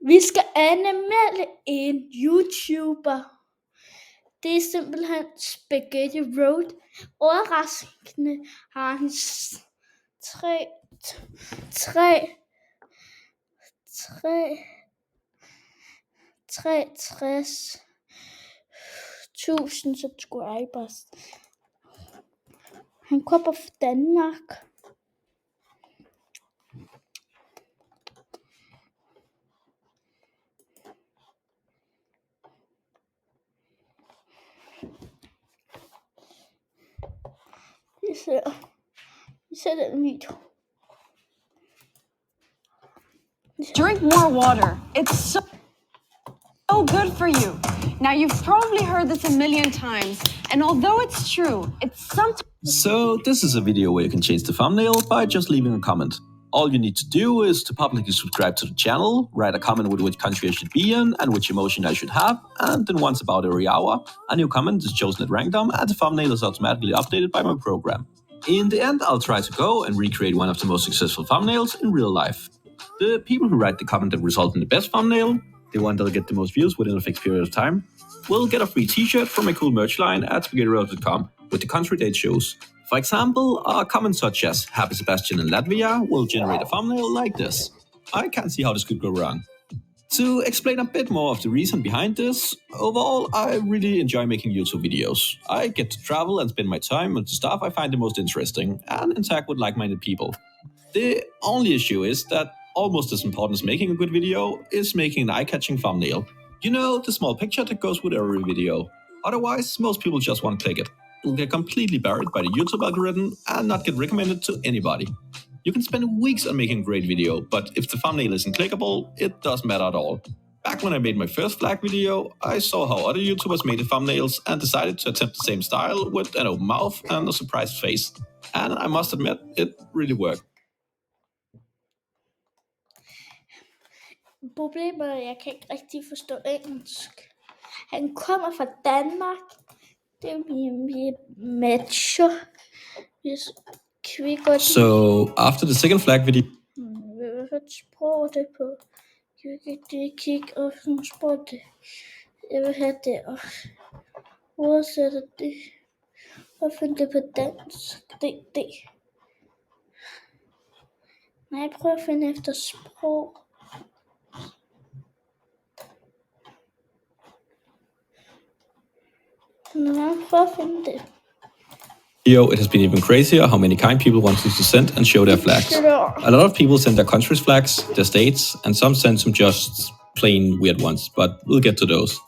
Vi skal anmelde en YouTuber. Det er simpelthen Spaghetti Road. Overraskende har han 63.000 subscribers. Han kommer fra Danmark. Vi ser den video. Drink more water. It's so good for you. Now, you've probably heard this a million times, and although it's true, it's sometimes... So this is a video where you can change the thumbnail by just leaving a comment. All you need to do is to publicly subscribe to the channel, write a comment with which country I should be in and which emotion I should have, and then once about every hour, a new comment is chosen at random and the thumbnail is automatically updated by my program. In the end, I'll try to go and recreate one of the most successful thumbnails in real life. The people who write the comment that result in the best thumbnail, the one that'll get the most views within a fixed period of time, will get a free t-shirt from my cool merch line at spaghettiroad.com with the country they chose. For example, a comment such as Happy Sebastian in Latvia will generate a thumbnail like this. I can't see how this could go wrong. To explain a bit more of the reason behind this, overall I really enjoy making YouTube videos. I get to travel and spend my time with the stuff I find the most interesting and interact with like-minded people. The only issue is that almost as important as making a good video is making an eye-catching thumbnail. You know, the small picture that goes with every video. Otherwise, most people just won't click it. It'll get completely buried by the YouTube algorithm and not get recommended to anybody. You can spend weeks on making a great video, but if the thumbnail isn't clickable, it doesn't matter at all. Back when I made my first flag video, I saw how other YouTubers made the thumbnails and decided to attempt the same style with an open mouth and a surprised face. And I must admit, it really worked. Problemet er, at jeg kan ikke rigtig forstå engelsk. Han kommer fra Danmark. Det er vi macho. So, after the second flag video... Hvad sprog det på? Jeg vil ikke kigge op som sprog det. Jeg vil have det og oversætte det. Og finde det på dansk. Det. Nej, jeg prøver at finde efter sprog. It has been even crazier how many kind people wanted to send and show their flags. A lot of people send their country's flags, their states, and some send some just plain weird ones, but we'll get to those.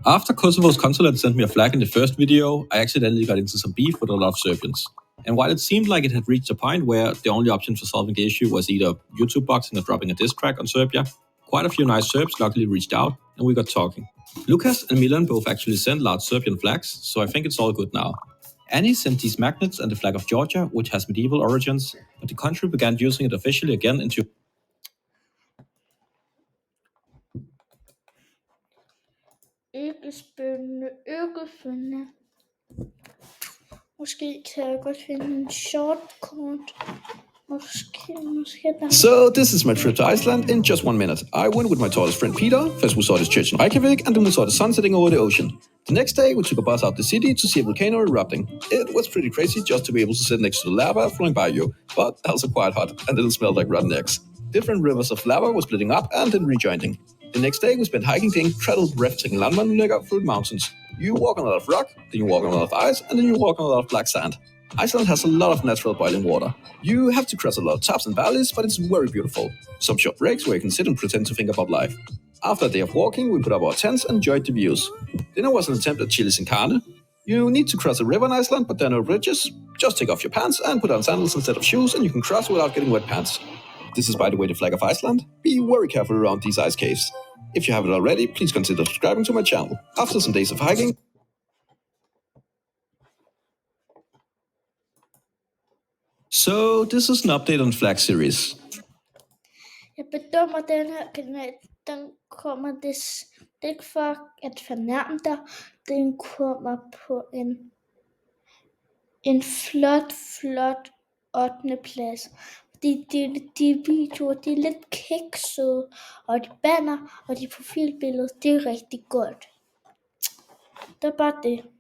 After Kosovo's consulate sent me a flag in the first video, I accidentally got into some beef with a lot of Serbians. And while it seemed like it had reached a point where the only option for solving the issue was either YouTube boxing or dropping a diss track on Serbia, quite a few nice Serbs luckily reached out and we got talking. Lucas and Milan both actually sent large Serbian flags, so I think it's all good now. Annie sent these magnets and the flag of Georgia, which has medieval origins, but the country began using it officially again in Ikke spændende. Måske kan jeg godt finde en shortcut. So this is my trip to Iceland in just 1 minute. I went with my tallest friend Peter. First we saw this church in Reykjavik and then we saw the sun setting over the ocean. The next day we took a bus out the city to see a volcano erupting. It was pretty crazy just to be able to sit next to the lava flowing by you, but also quite hot and it smelled like rotten eggs. Different rivers of lava were splitting up and then rejoining. The next day we spent hiking the incredible breathtaking landmannlega through the mountains. You walk on a lot of rock, then you walk on a lot of ice, and then you walk on a lot of black sand. Iceland has a lot of natural boiling water. You have to cross a lot of tops and valleys, but it's very beautiful. Some short breaks where you can sit and pretend to think about life. After a day of walking, we put up our tents and enjoyed the views. Dinner was an attempt at chili sin carne. You need to cross a river in Iceland, but there are no bridges. Just take off your pants and put on sandals instead of shoes, and you can cross without getting wet pants. This is, by the way, the flag of Iceland. Be very careful around these ice caves. If you haven't already, please consider subscribing to my channel. After some days of hiking... So, this is an update on Flag series. Jeg bedømmer den her kanal, den kommer det ikke for at fornærme dig. Den kommer på en flot 8. plads. de videoer, de er lidt kiksede, og de banner, og de profilbilleder, det er rigtig godt. Det er bare det.